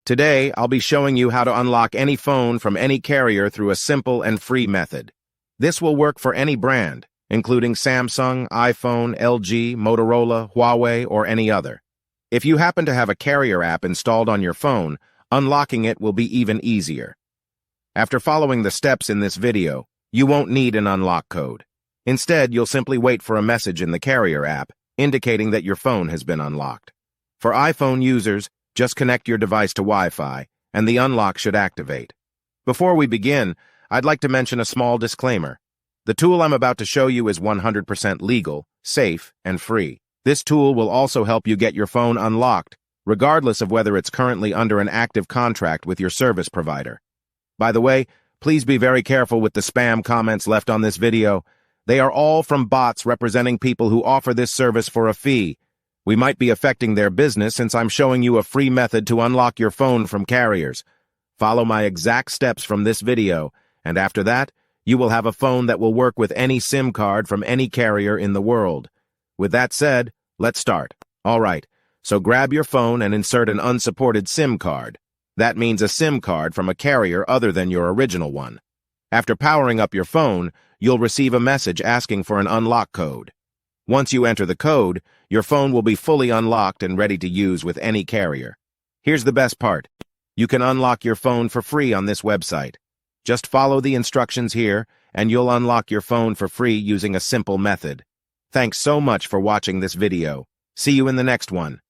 Today, I'll be showing you how to unlock any phone from any carrier through a simple and free method. This will work for any brand, including Samsung, iPhone, LG, Motorola, Huawei, or any other. If you happen to have a carrier app installed on your phone, unlocking it will be even easier. After following the steps in this video, you won't need an unlock code. Instead, you'll simply wait for a message in the carrier app indicating that your phone has been unlocked. For iPhone users, just connect your device to Wi-Fi, and the unlock should activate. Before we begin, I'd like to mention a small disclaimer. The tool I'm about to show you is 100% legal, safe, and free. This tool will also help you get your phone unlocked, regardless of whether it's currently under an active contract with your service provider. By the way, please be very careful with the spam comments left on this video. They are all from bots representing people who offer this service for a fee. We might be affecting their business since I'm showing you a free method to unlock your phone from carriers. Follow my exact steps from this video, and after that, you will have a phone that will work with any SIM card from any carrier in the world. With that said, let's start. All right, so grab your phone and insert an unsupported SIM card. That means a SIM card from a carrier other than your original one. After powering up your phone, you'll receive a message asking for an unlock code. Once you enter the code, your phone will be fully unlocked and ready to use with any carrier. Here's the best part. You can unlock your phone for free on this website. Just follow the instructions here, and you'll unlock your phone for free using a simple method. Thanks so much for watching this video. See you in the next one.